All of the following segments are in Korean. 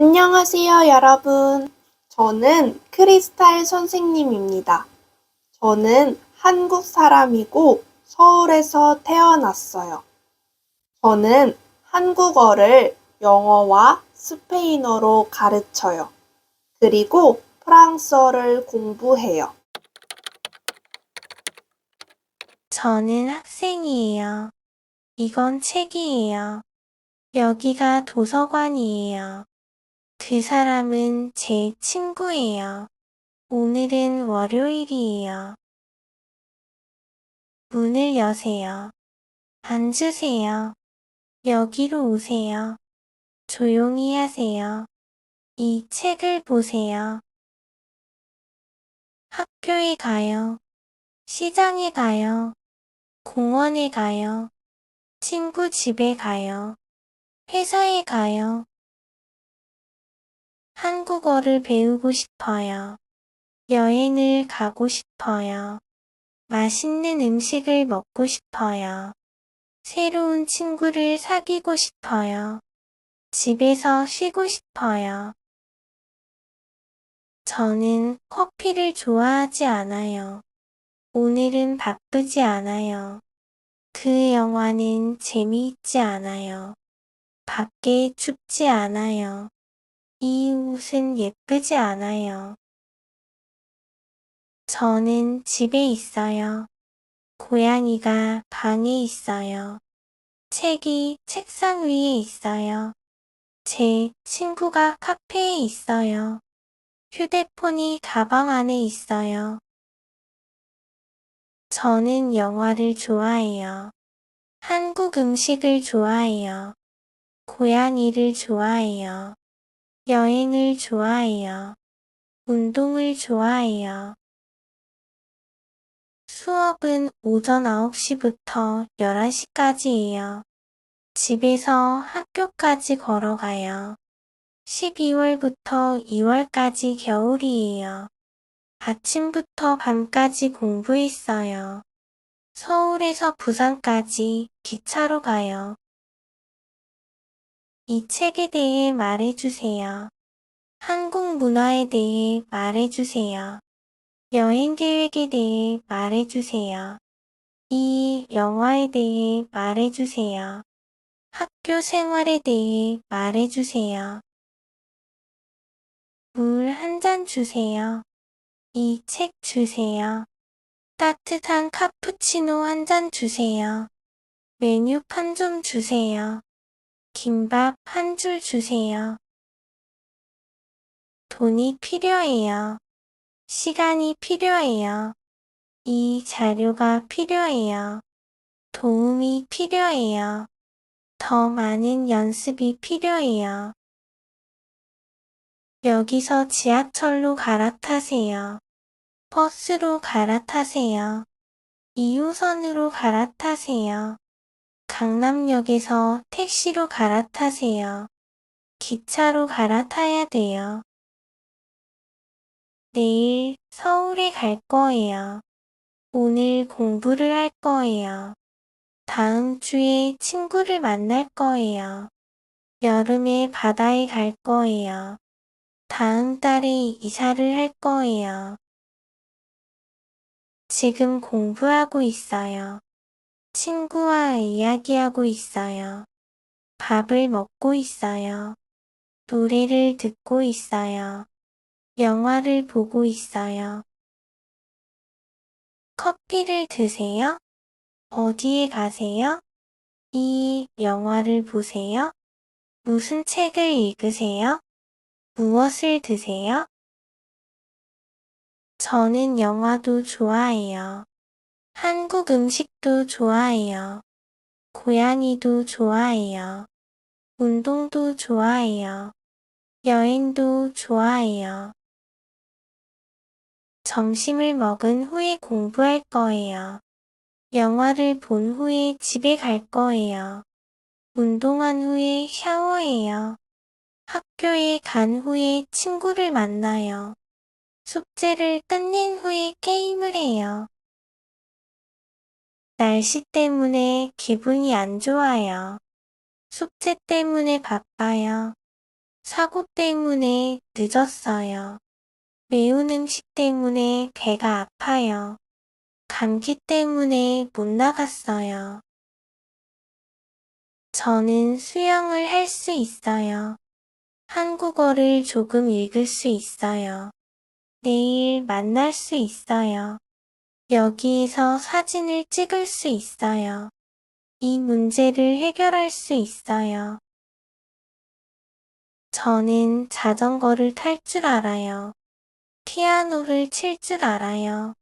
안녕하세요, 여러분. 저는 크리스탈 선생님입니다. 저는 한국 사람이고 서울에서 태어났어요. 저는 한국어를 영어와 스페인어로 가르쳐요. 그리고 프랑스어를 공부해요. 저는 학생이에요. 이건 책이에요. 여기가 도서관이에요. 그 사람은 제 친구예요. 오늘은 월요일이에요. 문을 여세요. 앉으세요. 여기로 오세요. 조용히 하세요. 이 책을 보세요. 학교에 가요. 시장에 가요. 공원에 가요. 친구 집에 가요. 회사에 가요. 한국어를 배우고 싶어요. 여행을 가고 싶어요. 맛있는 음식을 먹고 싶어요. 새로운 친구를 사귀고 싶어요. 집에서 쉬고 싶어요. 저는 커피를 좋아하지 않아요. 오늘은 바쁘지 않아요. 그 영화는 재미있지 않아요. 밖에 춥지 않아요. 이 옷은 예쁘지 않아요. 저는 집에 있어요. 고양이가 방에 있어요. 책이 책상 위에 있어요. 제 친구가 카페에 있어요. 휴대폰이 가방 안에 있어요. 저는 영화를 좋아해요. 한국 음식을 좋아해요. 고양이를 좋아해요. 여행을 좋아해요. 운동을 좋아해요. 수업은 오전 9시부터 11시까지예요. 집에서 학교까지 걸어가요. 12월부터 2월까지 겨울이에요. 아침부터 밤까지 공부했어요. 서울에서 부산까지 기차로 가요. 이 책에 대해 말해주세요. 한국 문화에 대해 말해주세요. 여행 계획에 대해 말해주세요. 이 영화에 대해 말해주세요. 학교 생활에 대해 말해주세요. 물 한 잔 주세요. 이 책 주세요. 따뜻한 카푸치노 한 잔 주세요. 메뉴판 좀 주세요. 김밥 한 줄 주세요. 돈이 필요해요. 시간이 필요해요. 이 자료가 필요해요. 도움이 필요해요. 더 많은 연습이 필요해요. 여기서 지하철로 갈아타세요. 버스로 갈아타세요. 2호선으로 갈아타세요. 강남역에서 택시로 갈아타세요. 기차로 갈아타야 돼요. 내일 서울에 갈 거예요. 오늘 공부를 할 거예요. 다음 주에 친구를 만날 거예요. 여름에 바다에 갈 거예요. 다음 달에 이사를 할 거예요. 지금 공부하고 있어요. 친구와 이야기하고 있어요. 밥을 먹고 있어요. 노래를 듣고 있어요. 영화를 보고 있어요. 커피를 드세요? 어디에 가세요? 이 영화를 보세요? 무슨 책을 읽으세요? 무엇을 드세요? 저는 영화도 좋아해요. 한국 음식도 좋아해요. 고양이도 좋아해요. 운동도 좋아해요. 여행도 좋아해요. 점심을 먹은 후에 공부할 거예요. 영화를 본 후에 집에 갈 거예요. 운동한 후에 샤워해요. 학교에 간 후에 친구를 만나요. 숙제를 끝낸 후에 게임을 해요. 날씨 때문에 기분이 안 좋아요. 숙제 때문에 바빠요. 사고 때문에 늦었어요. 매운 음식 때문에 배가 아파요. 감기 때문에 못 나갔어요. 저는 수영을 할 수 있어요. 한국어를 조금 읽을 수 있어요. 내일 만날 수 있어요. 여기에서 사진을 찍을 수 있어요. 이 문제를 해결할 수 있어요. 저는 자전거를 탈 줄 알아요. 피아노를 칠 줄 알아요.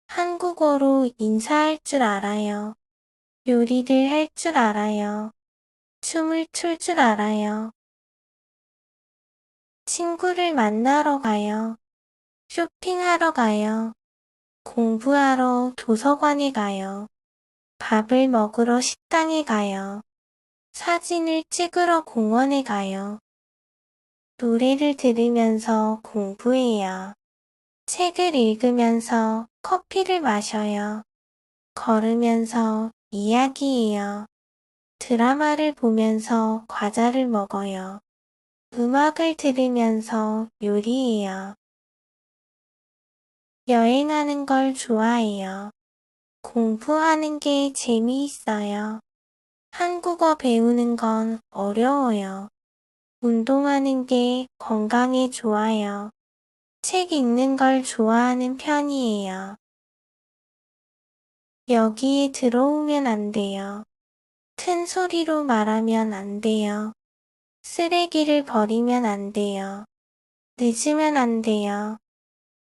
한국어로 인사할 줄 알아요. 요리를 할 줄 알아요. 춤을 출 줄 알아요. 친구를 만나러 가요. 쇼핑하러 가요. 공부하러 도서관에 가요. 밥을 먹으러 식당에 가요. 사진을 찍으러 공원에 가요. 노래를 들으면서 공부해요. 책을 읽으면서 커피를 마셔요. 걸으면서 이야기해요. 드라마를 보면서 과자를 먹어요. 음악을 들으면서 요리해요. 여행하는 걸 좋아해요. 공부하는 게 재미있어요. 한국어 배우는 건 어려워요. 운동하는 게 건강에 좋아요. 책 읽는 걸 좋아하는 편이에요. 여기에 들어오면 안 돼요. 큰 소리로 말하면 안 돼요. 쓰레기를 버리면 안 돼요. 늦으면 안 돼요.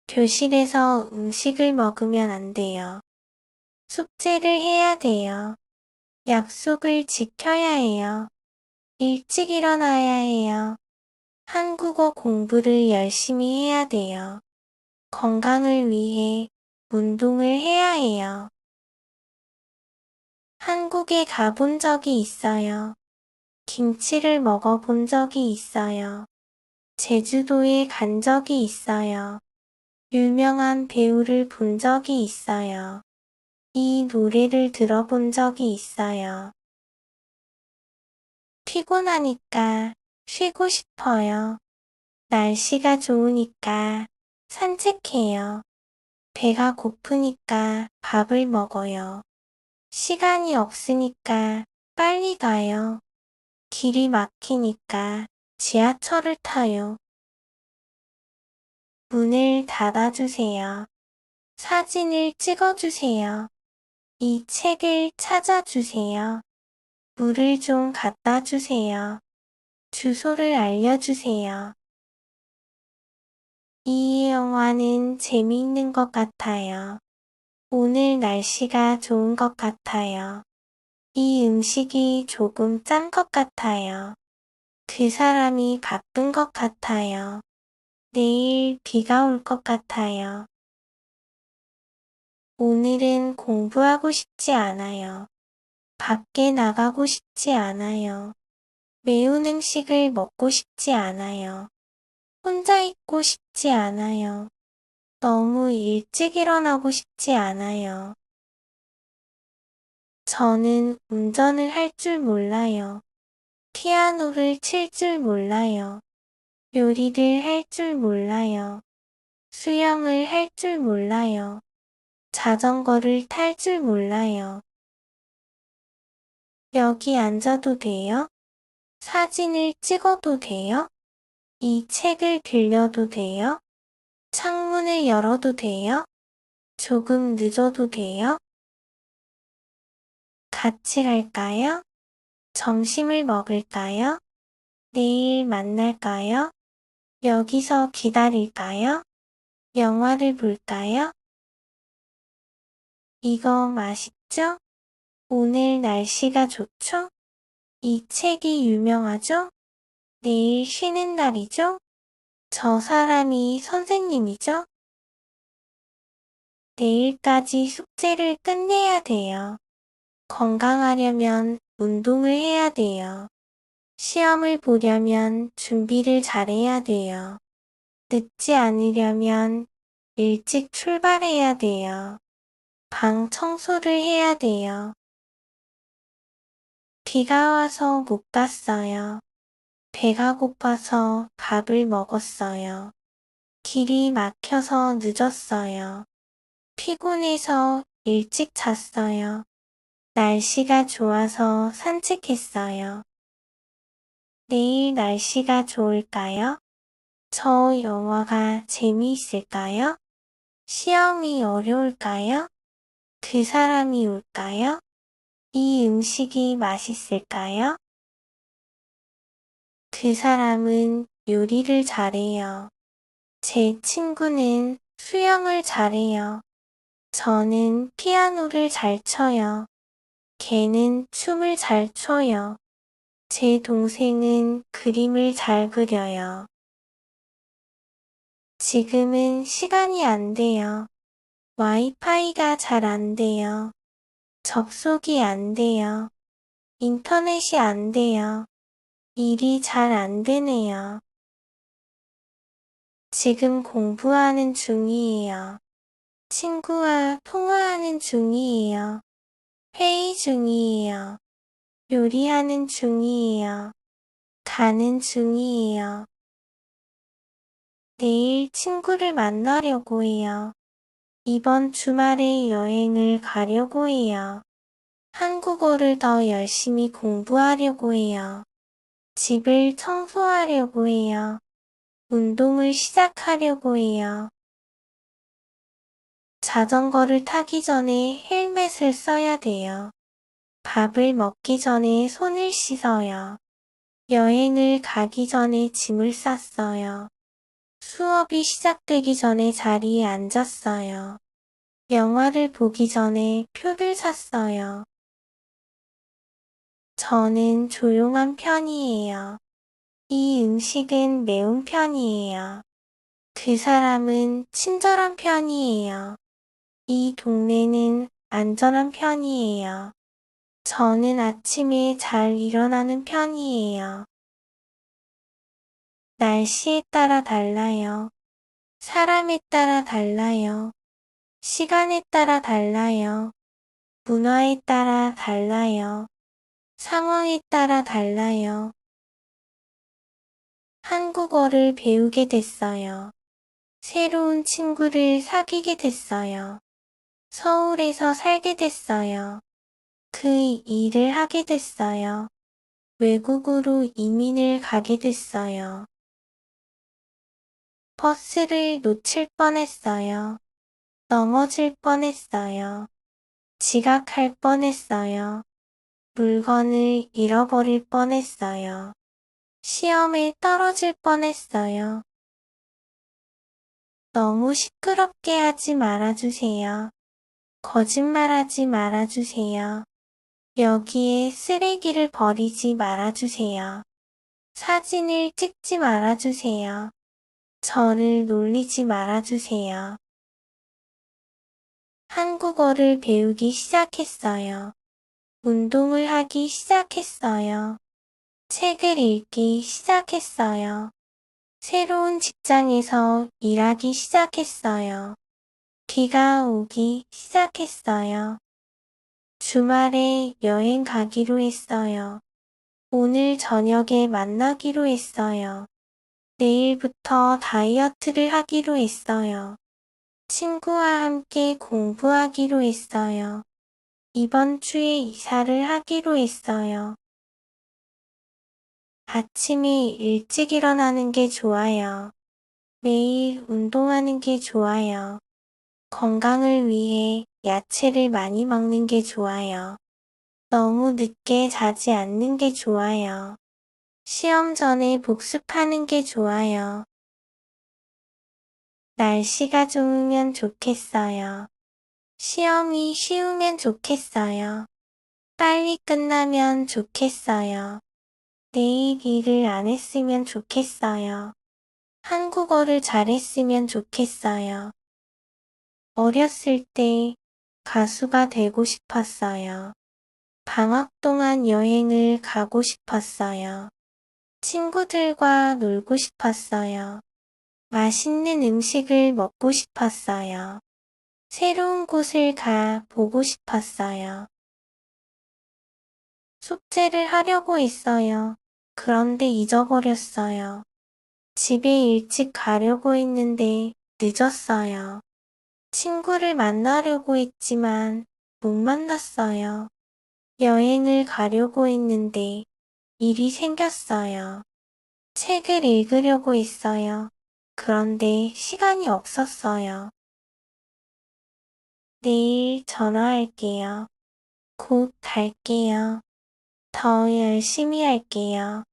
교실에서 음식을 먹으면 안 돼요. 숙제를 해야 돼요. 약속을 지켜야 해요. 일찍 일어나야 해요. 한국어 공부를 열심히 해야 돼요. 건강을 위해 운동을 해야 해요. 한국에 가본 적이 있어요. 김치를 먹어본 적이 있어요. 제주도에 간 적이 있어요. 유명한 배우를 본 적이 있어요. 이 노래를 들어본 적이 있어요. 피곤하니까 쉬고 싶어요. 날씨가 좋으니까 산책해요. 배가 고프니까 밥을 먹어요. 시간이 없으니까 빨리 가요. 길이 막히니까 지하철을 타요. 문을 닫아주세요. 사진을 찍어주세요. 이 책을 찾아주세요. 물을 좀 갖다 주세요. 주소를 알려주세요. 이 영화는 재미있는 것 같아요. 오늘 날씨가 좋은 것 같아요. 이 음식이 조금 짠 것 같아요. 그 사람이 바쁜 것 같아요. 내일 비가 올 것 같아요. 오늘은 공부하고 싶지 않아요. 밖에 나가고 싶지 않아요. 매운 음식을 먹고 싶지 않아요. 혼자 있고 싶지 않아요. 너무 일찍 일어나고 싶지 않아요. 저는 운전을 할 줄 몰라요. 피아노를 칠 줄 몰라요. 요리를 할 줄 몰라요. 수영을 할 줄 몰라요. 자전거를 탈 줄 몰라요. 여기 앉아도 돼요? 사진을 찍어도 돼요? 이 책을 빌려도 돼요? 창문을 열어도 돼요? 조금 늦어도 돼요? 같이 갈까요? 점심을 먹을까요? 내일 만날까요? 여기서 기다릴까요? 영화를 볼까요? 이거 맛있죠? 오늘 날씨가 좋죠? 이 책이 유명하죠? 내일 쉬는 날이죠? 저 사람이 선생님이죠? 내일까지 숙제를 끝내야 돼요. 건강하려면 운동을 해야 돼요. 시험을 보려면 준비를 잘해야 돼요. 늦지 않으려면 일찍 출발해야 돼요. 방 청소를 해야 돼요. 비가 와서 못 갔어요. 배가 고파서 밥을 먹었어요. 길이 막혀서 늦었어요. 피곤해서 일찍 잤어요. 날씨가 좋아서 산책했어요. 내일 날씨가 좋을까요? 저 영화가 재미있을까요? 시험이 어려울까요? 그 사람이 올까요? 이 음식이 맛있을까요? 그 사람은 요리를 잘해요. 제 친구는 수영을 잘해요. 저는 피아노를 잘 쳐요. 걔는 춤을 잘 춰요. 제 동생은 그림을 잘 그려요. 지금은 시간이 안 돼요. 와이파이가 잘 안 돼요. 접속이 안 돼요. 인터넷이 안 돼요. 일이 잘 안 되네요. 지금 공부하는 중이에요. 친구와 통화하는 중이에요. 회의 중이에요. 요리하는 중이에요. 가는 중이에요. 내일 친구를 만나려고 해요. 이번 주말에 여행을 가려고 해요. 한국어를 더 열심히 공부하려고 해요. 집을 청소하려고 해요. 운동을 시작하려고 해요. 자전거를 타기 전에 헬멧을 써야 돼요. 밥을 먹기 전에 손을 씻어요. 여행을 가기 전에 짐을 쌌어요. 수업이 시작되기 전에 자리에 앉았어요. 영화를 보기 전에 표를 샀어요. 저는 조용한 편이에요. 이 음식은 매운 편이에요. 그 사람은 친절한 편이에요. 이 동네는 안전한 편이에요. 저는 아침에 잘 일어나는 편이에요. 날씨에 따라 달라요. 사람에 따라 달라요. 시간에 따라 달라요. 문화에 따라 달라요. 상황에 따라 달라요. 한국어를 배우게 됐어요. 새로운 친구를 사귀게 됐어요. 서울에서 살게 됐어요. 그 일을 하게 됐어요. 외국으로 이민을 가게 됐어요. 버스를 놓칠 뻔했어요. 넘어질 뻔했어요. 지각할 뻔했어요. 물건을 잃어버릴 뻔했어요. 시험에 떨어질 뻔했어요. 너무 시끄럽게 하지 말아주세요. 거짓말하지 말아주세요. 여기에 쓰레기를 버리지 말아주세요. 사진을 찍지 말아주세요. 저를 놀리지 말아주세요. 한국어를 배우기 시작했어요. 운동을 하기 시작했어요. 책을 읽기 시작했어요. 새로운 직장에서 일하기 시작했어요. 비가 오기 시작했어요. 주말에 여행 가기로 했어요. 오늘 저녁에 만나기로 했어요. 내일부터 다이어트를 하기로 했어요. 친구와 함께 공부하기로 했어요. 이번 주에 이사를 하기로 했어요. 아침에 일찍 일어나는 게 좋아요. 매일 운동하는 게 좋아요. 건강을 위해 야채를 많이 먹는 게 좋아요. 너무 늦게 자지 않는 게 좋아요. 시험 전에 복습하는 게 좋아요. 날씨가 좋으면 좋겠어요. 시험이 쉬우면 좋겠어요. 빨리 끝나면 좋겠어요. 내일 일을 안 했으면 좋겠어요. 한국어를 잘했으면 좋겠어요. 어렸을 때 가수가 되고 싶었어요. 방학 동안 여행을 가고 싶었어요. 친구들과 놀고 싶었어요. 맛있는 음식을 먹고 싶었어요. 새로운 곳을 가 보고 싶었어요. 숙제를 하려고 했어요. 그런데 잊어버렸어요. 집에 일찍 가려고 했는데 늦었어요. 친구를 만나려고 했지만 못 만났어요. 여행을 가려고 했는데 일이 생겼어요. 책을 읽으려고 했어요. 그런데 시간이 없었어요. 내일 전화할게요. 곧 갈게요. 더 열심히 할게요.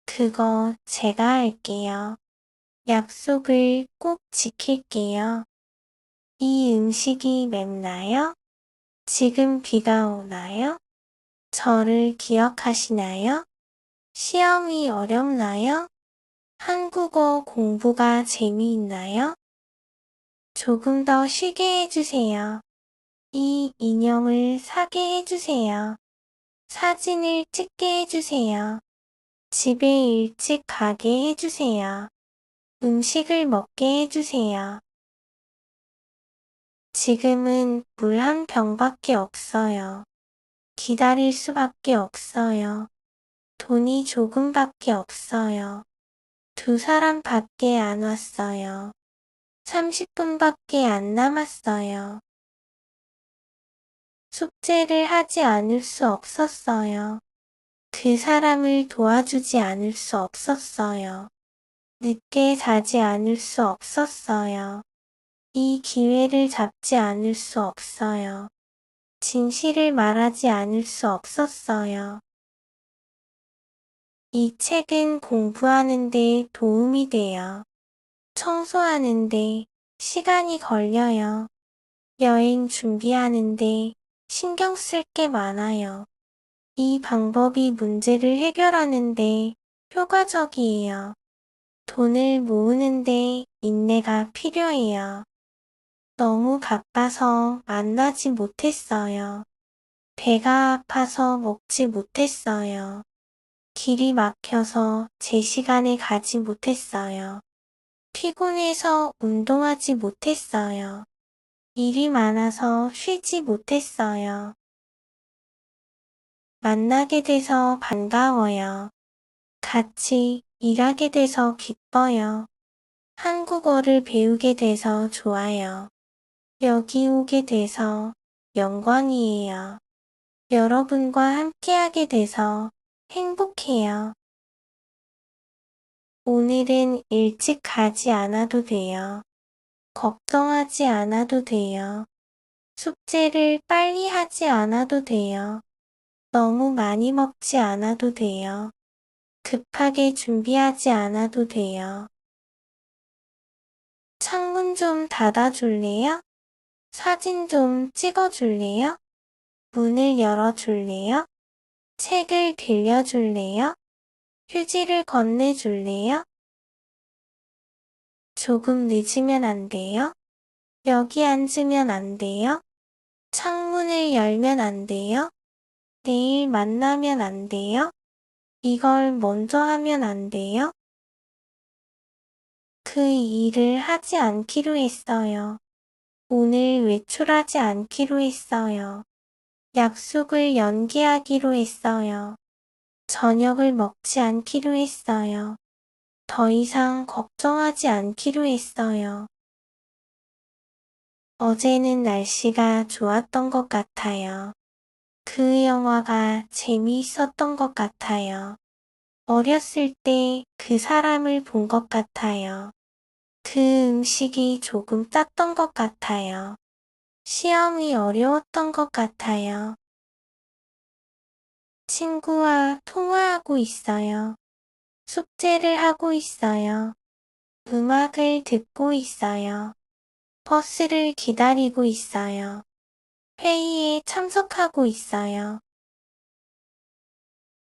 그거 제가 할게요. 약속을 꼭 지킬게요. 이 음식이 맵나요? 지금 비가 오나요? 저를 기억하시나요? 시험이 어렵나요? 한국어 공부가 재미있나요? 조금 더 쉬게 해주세요. 이 인형을 사게 해주세요. 사진을 찍게 해주세요. 집에 일찍 가게 해주세요. 음식을 먹게 해주세요. 지금은 물 한 병밖에 없어요. 기다릴 수밖에 없어요. 돈이 조금밖에 없어요. 두 사람밖에 안 왔어요. 30분밖에 안 남았어요. 숙제를 하지 않을 수 없었어요. 그 사람을 도와주지 않을 수 없었어요. 늦게 자지 않을 수 없었어요. 이 기회를 잡지 않을 수 없어요. 진실을 말하지 않을 수 없었어요. 이 책은 공부하는 데 도움이 돼요. 청소하는데 시간이 걸려요. 여행 준비하는데 신경 쓸 게 많아요. 이 방법이 문제를 해결하는데 효과적이에요. 돈을 모으는데 인내가 필요해요. 너무 바빠서 만나지 못했어요. 배가 아파서 먹지 못했어요. 길이 막혀서 제 시간에 가지 못했어요. 피곤해서 운동하지 못했어요. 일이 많아서 쉬지 못했어요. 만나게 돼서 반가워요. 같이 일하게 돼서 기뻐요. 한국어를 배우게 돼서 좋아요. 여기 오게 돼서 영광이에요. 여러분과 함께하게 돼서 행복해요. 오늘은 일찍 가지 않아도 돼요. 걱정하지 않아도 돼요. 숙제를 빨리 하지 않아도 돼요. 너무 많이 먹지 않아도 돼요. 급하게 준비하지 않아도 돼요. 창문 좀 닫아줄래요? 사진 좀 찍어줄래요? 문을 열어줄래요? 책을 빌려줄래요? 휴지를 건네줄래요? 조금 늦으면 안 돼요? 여기 앉으면 안 돼요? 창문을 열면 안 돼요? 내일 만나면 안 돼요? 이걸 먼저 하면 안 돼요? 그 일을 하지 않기로 했어요. 오늘 외출하지 않기로 했어요. 약속을 연기하기로 했어요. 저녁을 먹지 않기로 했어요. 더 이상 걱정하지 않기로 했어요. 어제는 날씨가 좋았던 것 같아요. 그 영화가 재미있었던 것 같아요. 어렸을 때 그 사람을 본 것 같아요. 그 음식이 조금 짰던 것 같아요. 시험이 어려웠던 것 같아요. 친구와 통화하고 있어요. 숙제를 하고 있어요. 음악을 듣고 있어요. 버스를 기다리고 있어요. 회의에 참석하고 있어요.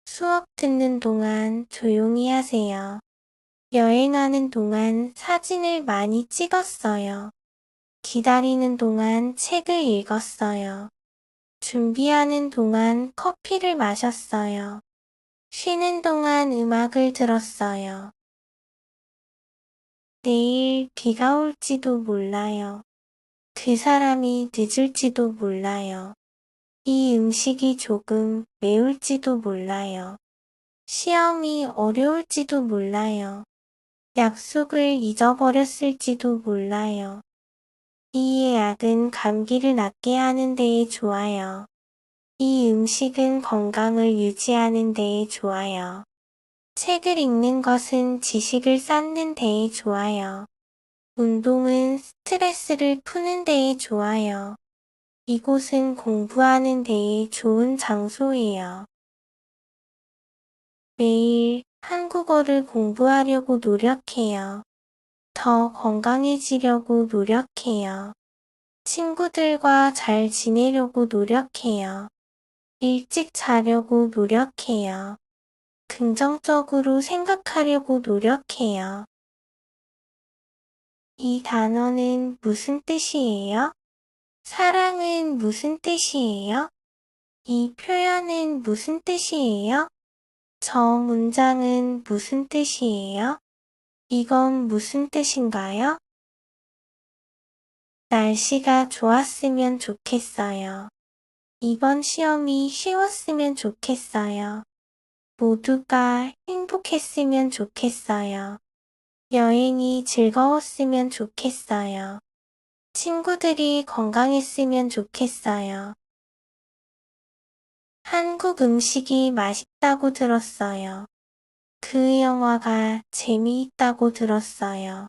수업 듣는 동안 조용히 하세요. 여행하는 동안 사진을 많이 찍었어요. 기다리는 동안 책을 읽었어요. 준비하는 동안 커피를 마셨어요. 쉬는 동안 음악을 들었어요. 내일 비가 올지도 몰라요. 그 사람이 늦을지도 몰라요. 이 음식이 조금 매울지도 몰라요. 시험이 어려울지도 몰라요. 약속을 잊어버렸을지도 몰라요. 이 약은 감기를 낫게 하는 데에 좋아요. 이 음식은 건강을 유지하는 데에 좋아요. 책을 읽는 것은 지식을 쌓는 데에 좋아요. 운동은 스트레스를 푸는 데에 좋아요. 이곳은 공부하는 데에 좋은 장소예요. 매일 한국어를 공부하려고 노력해요. 더 건강해지려고 노력해요. 친구들과 잘 지내려고 노력해요. 일찍 자려고 노력해요. 긍정적으로 생각하려고 노력해요. 이 단어는 무슨 뜻이에요? 사랑은 무슨 뜻이에요? 이 표현은 무슨 뜻이에요? 저 문장은 무슨 뜻이에요? 이건 무슨 뜻인가요? 날씨가 좋았으면 좋겠어요. 이번 시험이 쉬웠으면 좋겠어요. 모두가 행복했으면 좋겠어요. 여행이 즐거웠으면 좋겠어요. 친구들이 건강했으면 좋겠어요. 한국 음식이 맛있다고 들었어요. 그 영화가 재미있다고 들었어요.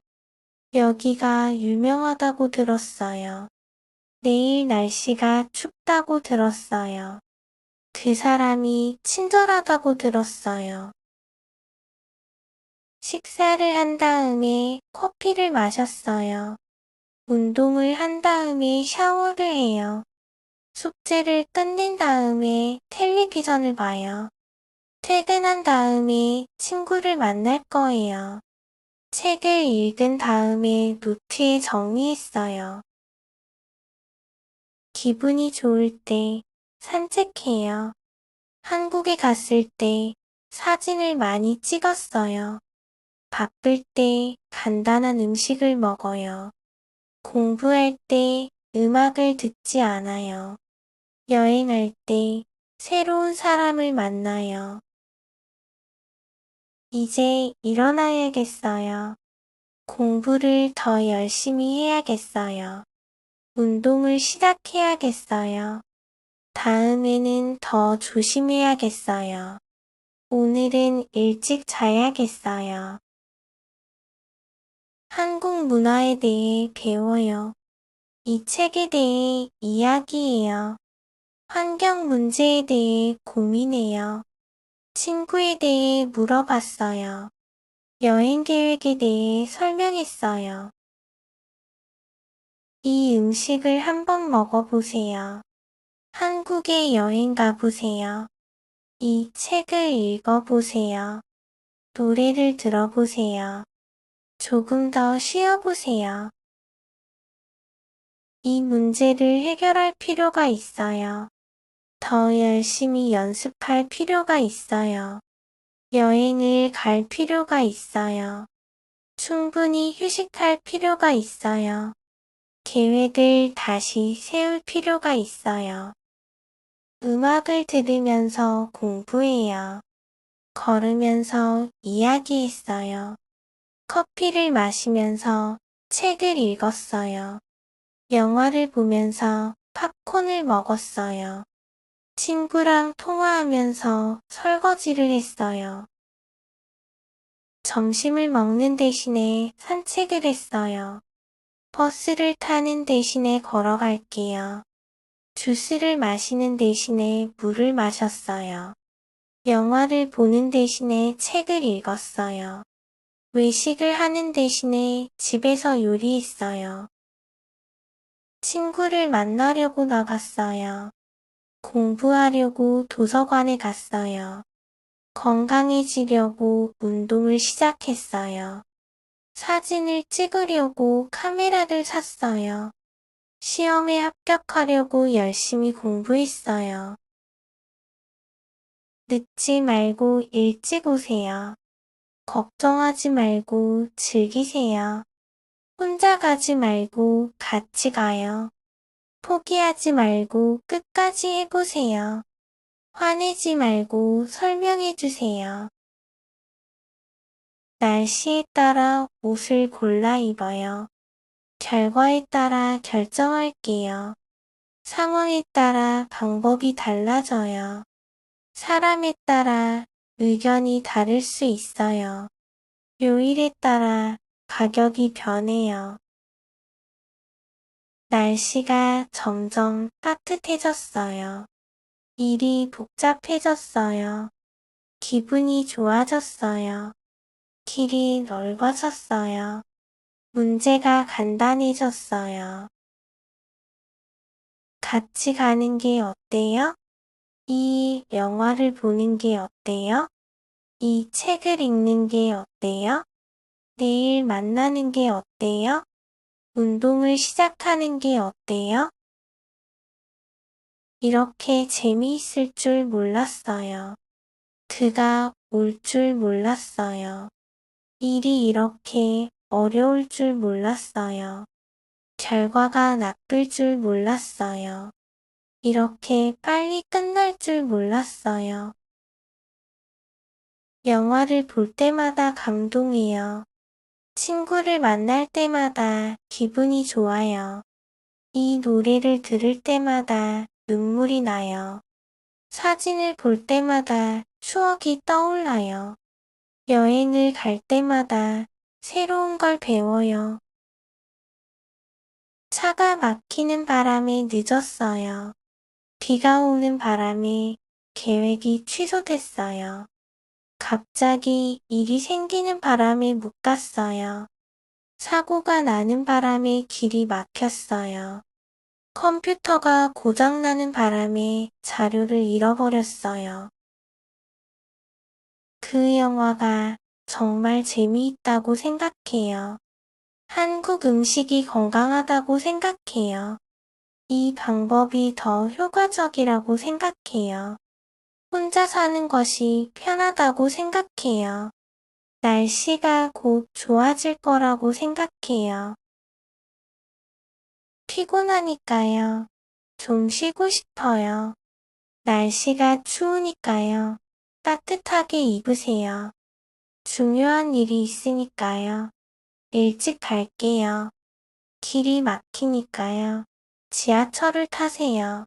여기가 유명하다고 들었어요. 내일 날씨가 춥다고 들었어요. 그 사람이 친절하다고 들었어요. 식사를 한 다음에 커피를 마셨어요. 운동을 한 다음에 샤워를 해요. 숙제를 끝낸 다음에 텔레비전을 봐요. 퇴근한 다음에 친구를 만날 거예요. 책을 읽은 다음에 노트에 정리했어요. 기분이 좋을 때 산책해요. 한국에 갔을 때 사진을 많이 찍었어요. 바쁠 때 간단한 음식을 먹어요. 공부할 때 음악을 듣지 않아요. 여행할 때 새로운 사람을 만나요. 이제 일어나야겠어요. 공부를 더 열심히 해야겠어요. 운동을 시작해야겠어요. 다음에는 더 조심해야겠어요. 오늘은 일찍 자야겠어요. 한국 문화에 대해 배워요. 이 책에 대해 이야기해요. 환경 문제에 대해 고민해요. 친구에 대해 물어봤어요. 여행 계획에 대해 설명했어요. 이 음식을 한번 먹어보세요. 한국에 여행 가보세요. 이 책을 읽어보세요. 노래를 들어보세요. 조금 더 쉬어보세요. 이 문제를 해결할 필요가 있어요. 더 열심히 연습할 필요가 있어요. 여행을 갈 필요가 있어요. 충분히 휴식할 필요가 있어요. 계획을 다시 세울 필요가 있어요. 음악을 들으면서 공부해요. 걸으면서 이야기했어요. 커피를 마시면서 책을 읽었어요. 영화를 보면서 팝콘을 먹었어요. 친구랑 통화하면서 설거지를 했어요. 점심을 먹는 대신에 산책을 했어요. 버스를 타는 대신에 걸어갈게요. 주스를 마시는 대신에 물을 마셨어요. 영화를 보는 대신에 책을 읽었어요. 외식을 하는 대신에 집에서 요리했어요. 친구를 만나려고 나갔어요. 공부하려고 도서관에 갔어요. 건강해지려고 운동을 시작했어요. 사진을 찍으려고 카메라를 샀어요. 시험에 합격하려고 열심히 공부했어요. 늦지 말고 일찍 오세요. 걱정하지 말고 즐기세요. 혼자 가지 말고 같이 가요. 포기하지 말고 끝까지 해보세요. 화내지 말고 설명해 주세요. 날씨에 따라 옷을 골라 입어요. 결과에 따라 결정할게요. 상황에 따라 방법이 달라져요. 사람에 따라 의견이 다를 수 있어요. 요일에 따라 가격이 변해요. 날씨가 점점 따뜻해졌어요. 일이 복잡해졌어요. 기분이 좋아졌어요. 길이 넓어졌어요. 문제가 간단해졌어요. 같이 가는 게 어때요? 이 영화를 보는 게 어때요? 이 책을 읽는 게 어때요? 내일 만나는 게 어때요? 운동을 시작하는 게 어때요? 이렇게 재미있을 줄 몰랐어요. 그가 올 줄 몰랐어요. 일이 이렇게 어려울 줄 몰랐어요. 결과가 나쁠 줄 몰랐어요. 이렇게 빨리 끝날 줄 몰랐어요. 영화를 볼 때마다 감동해요. 친구를 만날 때마다 기분이 좋아요. 이 노래를 들을 때마다 눈물이 나요. 사진을 볼 때마다 추억이 떠올라요. 여행을 갈 때마다 새로운 걸 배워요. 차가 막히는 바람에 늦었어요. 비가 오는 바람에 계획이 취소됐어요. 갑자기 일이 생기는 바람에 못 갔어요. 사고가 나는 바람에 길이 막혔어요. 컴퓨터가 고장나는 바람에 자료를 잃어버렸어요. 그 영화가 정말 재미있다고 생각해요. 한국 음식이 건강하다고 생각해요. 이 방법이 더 효과적이라고 생각해요. 혼자 사는 것이 편하다고 생각해요. 날씨가 곧 좋아질 거라고 생각해요. 피곤하니까요. 좀 쉬고 싶어요. 날씨가 추우니까요. 따뜻하게 입으세요. 중요한 일이 있으니까요. 일찍 갈게요. 길이 막히니까요. 지하철을 타세요.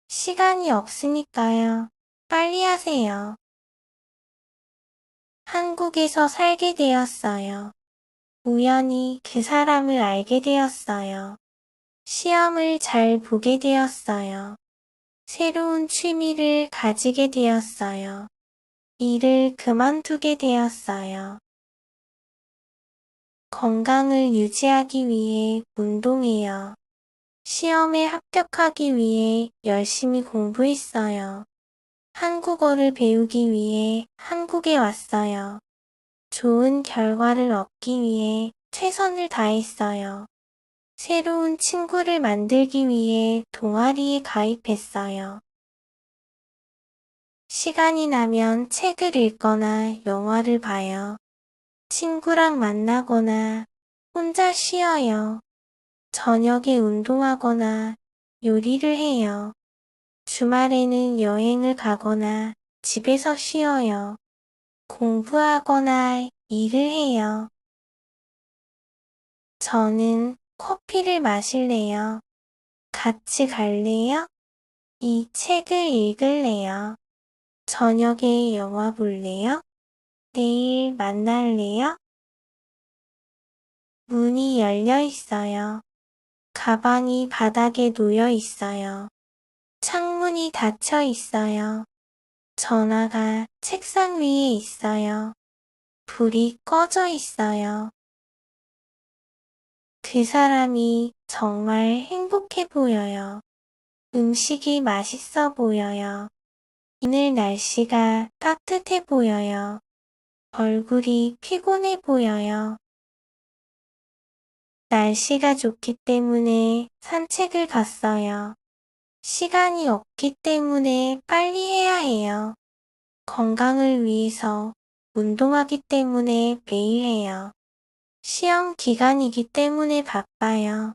시간이 없으니까요. 빨리 하세요. 한국에서 살게 되었어요. 우연히 그 사람을 알게 되었어요. 시험을 잘 보게 되었어요. 새로운 취미를 가지게 되었어요. 일을 그만두게 되었어요. 건강을 유지하기 위해 운동해요. 시험에 합격하기 위해 열심히 공부했어요. 한국어를 배우기 위해 한국에 왔어요. 좋은 결과를 얻기 위해 최선을 다했어요. 새로운 친구를 만들기 위해 동아리에 가입했어요. 시간이 나면 책을 읽거나 영화를 봐요. 친구랑 만나거나 혼자 쉬어요. 저녁에 운동하거나 요리를 해요. 주말에는 여행을 가거나 집에서 쉬어요. 공부하거나 일을 해요. 저는 커피를 마실래요. 같이 갈래요? 이 책을 읽을래요. 저녁에 영화 볼래요? 내일 만날래요? 문이 열려 있어요. 가방이 바닥에 놓여 있어요. 창문이 닫혀 있어요. 전화가 책상 위에 있어요. 불이 꺼져 있어요. 그 사람이 정말 행복해 보여요. 음식이 맛있어 보여요. 오늘 날씨가 따뜻해 보여요. 얼굴이 피곤해 보여요. 날씨가 좋기 때문에 산책을 갔어요. 시간이 없기 때문에 빨리 해야 해요. 건강을 위해서 운동하기 때문에 매일 해요. 시험 기간이기 때문에 바빠요.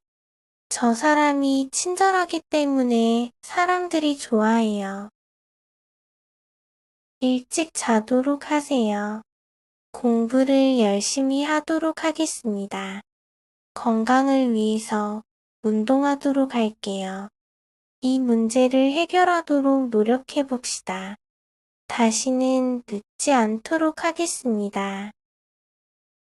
저 사람이 친절하기 때문에 사람들이 좋아해요. 일찍 자도록 하세요. 공부를 열심히 하도록 하겠습니다. 건강을 위해서 운동하도록 할게요. 이 문제를 해결하도록 노력해 봅시다. 다시는 늦지 않도록 하겠습니다.